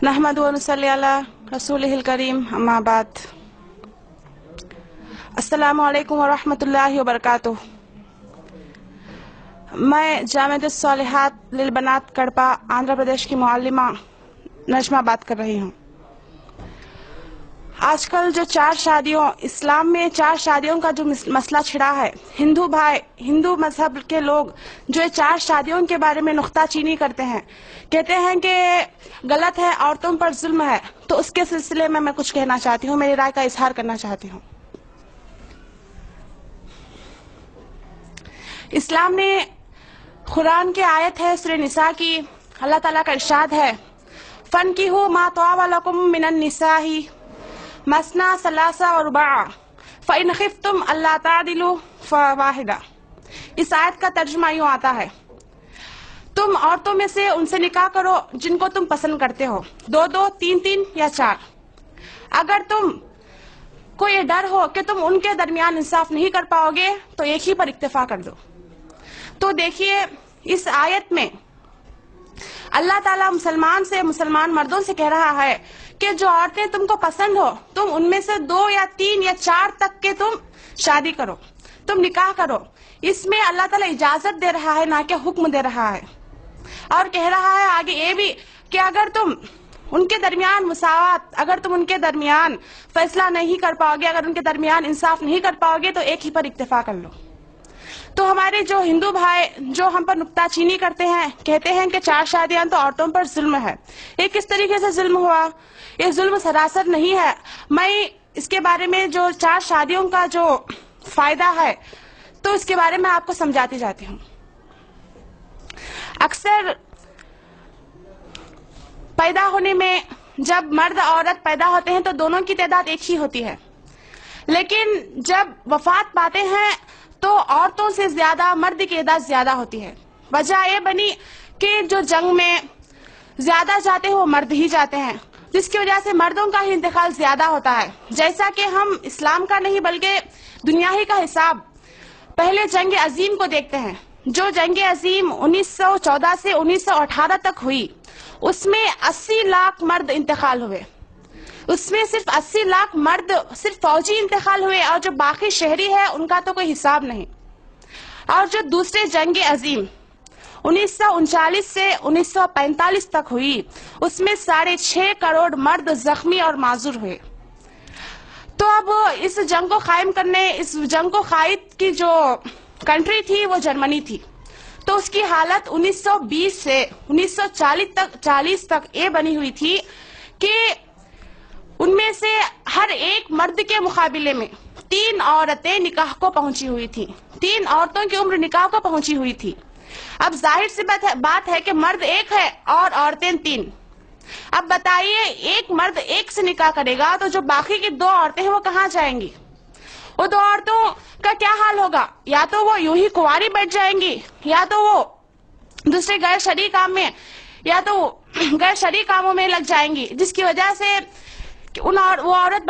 नहमदु व नुसल्ली अला रसूलिहिल करीम अम्मा बाद। अस्सलामु अलैकुम व रहमतुल्लाहि व बरकातुहू। मैं जामिअतुस सालिहात लिल बनात कड़पा आंध्र प्रदेश की मुअल्लिमा नजमा बात कर रही हूँ। आजकल जो इस्लाम में चार शादियों का जो मसला छिड़ा है, हिंदू मजहब के लोग जो 4 शादियों के बारे में नुक्ताचीनी करते हैं, कहते हैं कि गलत है, औरतों पर जुल्म है, तो उसके सिलसिले में मैं कुछ कहना चाहती हूँ, मेरी राय का इजहार करना चाहती हूँ। इस्लाम ने कुरान की आयत है सूरह निसा की, अल्लाह ताला का इरशाद है, फनकिहू मा तवा लकुम मिनन निसाही मसना सलासा और रुबा फ़इन खिफ्तुम अल्ला तादिलु फवाहिदा। इस आयत का तर्जुमा यूं आता है, तुम औरतों में से उनसे निकाह करो जिनको तुम पसंद करते हो, 2-2, 3-3 या 4। अगर तुम को ये डर हो कि तुम उनके दरमियान इंसाफ नहीं कर पाओगे तो एक ही पर इक्तिफा कर दो। तो देखिए, इस आयत में अल्लाह ताला मुसलमान मर्दों से कह रहा है कि जो औरतें तुमको पसंद हो, तुम उनमें से 2 या 3 या 4 तक के तुम शादी करो, तुम निकाह करो। इसमें अल्लाह ताला इजाजत दे रहा है, ना कि हुक्म दे रहा है। और कह रहा है आगे ये भी कि अगर तुम उनके दरमियान मुसावात, अगर तुम उनके दरमियान फैसला नहीं कर पाओगे, अगर उनके दरमियान इंसाफ नहीं कर पाओगे तो एक ही पर इक्तिफा कर लो। तो हमारे जो हिंदू भाई जो हम पर नुक्ताचीनी करते हैं, कहते हैं कि 4 शादियां तो औरतों पर जुल्म है। ये किस तरीके से जुल्म हुआ? ये जुल्म सरासर नहीं है। मैं इसके बारे में जो 4 शादियों का जो फायदा है तो इसके बारे में आपको समझाती जाती हूँ। अक्सर पैदा होने में जब मर्द औरत पैदा होते हैं तो दोनों की तादाद एक ही होती है, लेकिन जब वफात पाते हैं तो औरतों से ज्यादा मर्द की तादाद ज्यादा होती है। वजह ये बनी कि जो जंग में ज्यादा जाते हैं वो मर्द ही जाते हैं, जिसकी वजह से मर्दों का ही इंतकाल ज्यादा होता है। जैसा कि हम इस्लाम का नहीं बल्कि दुनिया ही का हिसाब पहले जंग अजीम को देखते हैं। जो जंग अजीम 1914 से 1918 तक हुई, उसमें 80 लाख मर्द इंतकाल हुए। उसमें सिर्फ 80 लाख मर्द सिर्फ फौजी इंतकाल हुए, और जो बाकी शहरी है उनका तो कोई हिसाब नहीं। और जो दूसरे जंग अजीम 1939 से 1945 तक हुई, उसमें 6.5 करोड़ मर्द जख्मी और माजूर हुए। तो अब इस जंग को कायम करने, इस जंग को कायद की जो कंट्री थी वो जर्मनी थी। तो उसकी हालत 1920 से 1940 तक ये बनी हुई थी कि उनमें से हर एक मर्द के मुकाबले में 3 औरतें निकाह को पहुंची हुई थी। 3 औरतों की उम्र निकाह को पहुंची हुई थी। अब जाहिर सी बात है कि मर्द 1 है और औरतें 3। अब बताइए, एक मर्द 1 से निकाह करेगा तो जो बाकी की 2 औरतें हैं वो कहाँ जाएंगी? वो 2 औरतों का क्या हाल होगा? या तो वो यूं ही कुंवारी बैठ जाएंगी, या तो वो दूसरे गैर शरई काम में, या तो गैर शरई कामों में लग जाएंगी, जिसकी वजह से वो औरत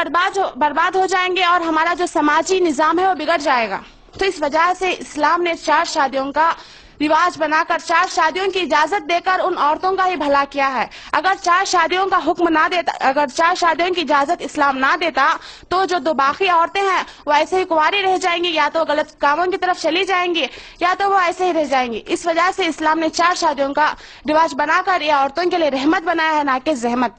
बर्बाद हो जाएंगे और हमारा जो समाजी निजाम है वो बिगड़ जाएगा। तो इस वजह से इस्लाम ने 4 शादियों का रिवाज बनाकर, 4 शादियों की इजाजत देकर उन औरतों का ही भला किया है। अगर 4 शादियों का हुक्म ना देता, अगर 4 शादियों की इजाजत इस्लाम ना देता तो जो 2 बाकी औरतें हैं वो ऐसे ही कुंवारी रह जाएंगी, या तो गलत कामों की तरफ चली जाएंगी, या तो वो ऐसे ही रह जाएंगी। इस वजह से इस्लाम ने 4 शादियों का रिवाज बनाकर ये औरतों के लिए रहमत बनाया है, ना कि जहमत।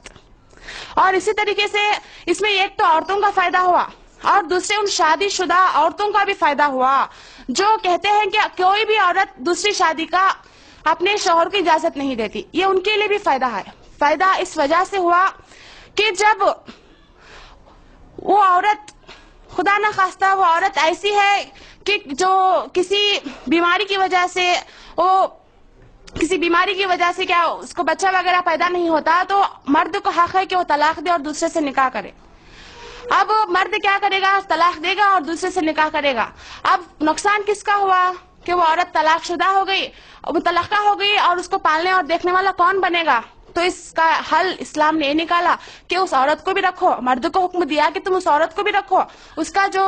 और इसी तरीके से इसमें एक तो औरतों का फायदा हुआ, और दूसरे उन शादीशुदा औरतों का भी फायदा हुआ जो कहते हैं कि कोई भी औरत दूसरी शादी का अपने शौहर की इजाजत नहीं देती। ये उनके लिए भी फायदा है। फायदा इस वजह से हुआ कि जब वो औरत, खुदा ना खास्ता वो औरत ऐसी है कि जो किसी बीमारी की वजह से क्या उसको बच्चा वगैरह पैदा नहीं होता, तो मर्द को हक है कि वो तलाक दे और दूसरे से निकाह करे। अब मर्द क्या करेगा? तलाक देगा और दूसरे से निकाह करेगा। अब नुकसान किसका हुआ कि वो औरत तलाकशुदा हो गई, मुतलका हो गई, और उसको पालने और देखने वाला कौन बनेगा? تو اس کا حل اسلام نے یہ نکالا کہ اس عورت کو بھی رکھو، مرد کو حکم دیا کہ تم اس عورت کو بھی رکھو، اس کا جو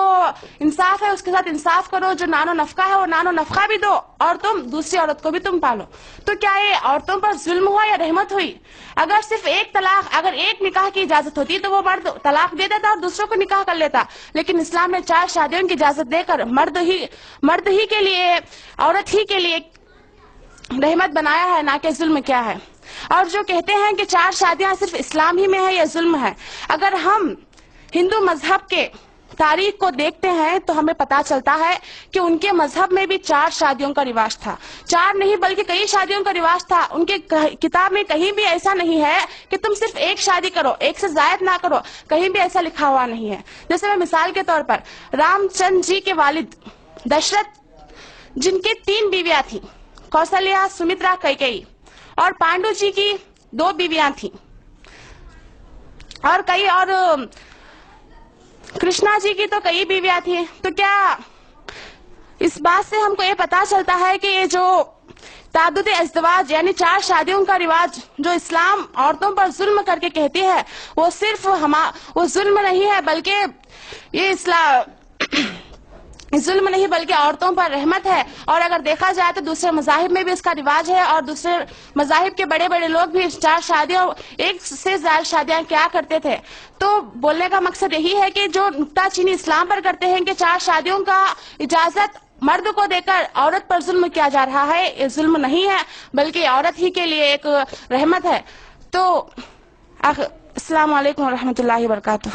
انصاف ہے اس کے ساتھ انصاف کرو، جو نان و نفقہ ہے وہ نان و نفقہ بھی دو، اور تم دوسری عورت کو بھی تم پالو۔ تو کیا یہ عورتوں پر ظلم ہوا یا رحمت ہوئی؟ اگر صرف ایک طلاق، اگر ایک نکاح کی اجازت ہوتی تو وہ مرد طلاق دے دیتا اور دوسروں کو نکاح کر لیتا، لیکن اسلام نے 4 شادیوں کی اجازت دے کر مرد ہی کے لیے، عورت ہی کے لیے رحمت بنایا ہے، نہ کہ ظلم کیا ہے۔ اور جو کہتے ہیں کہ 4 شادیاں صرف اسلام ہی میں ہے یا ظلم ہے، اگر ہم ہندو مذہب کے تاریخ کو دیکھتے ہیں تو ہمیں پتا چلتا ہے کہ ان کے مذہب میں بھی 4 شادیوں کا رواج تھا، 4 نہیں بلکہ کئی شادیوں کا رواج تھا۔ ان کے کتاب میں کہیں بھی ایسا نہیں ہے کہ تم صرف ایک شادی کرو، ایک سے زائد نہ کرو، کہیں بھی ایسا لکھا ہوا نہیں ہے۔ جیسے میں مثال کے طور پر رام چندر جی کے والد دشرت، جن کی 3 بیویاں تھیں، کوسلیہ، سمترا، کیکئی، اور پانڈو جی کی 2 بیویاں تھیں، اور کئی اور کرشنا جی کی تو کئی بیویاں تھیں۔ تو کیا اس بات سے ہم کو یہ پتا چلتا ہے کہ یہ جو تعدد ازدواج یعنی 4 شادیوں کا رواج جو اسلام عورتوں پر ظلم کر کے کہتی ہے، وہ صرف وہ ظلم نہیں ہے، بلکہ یہ ظلم نہیں بلکہ عورتوں پر رحمت ہے۔ اور اگر دیکھا جائے تو دوسرے مذاہب میں بھی اس کا رواج ہے، اور دوسرے مذاہب کے بڑے بڑے لوگ بھی 4 شادیوں، ایک سے زیادہ شادیاں کیا کرتے تھے۔ تو بولنے کا مقصد یہی ہے کہ جو نکتہ چینی اسلام پر کرتے ہیں کہ 4 شادیوں کا اجازت مرد کو دے کر عورت پر ظلم کیا جا رہا ہے، یہ ظلم نہیں ہے بلکہ عورت ہی کے لیے ایک رحمت ہے۔ تو السلام علیکم ورحمۃ اللہ وبرکاتہ۔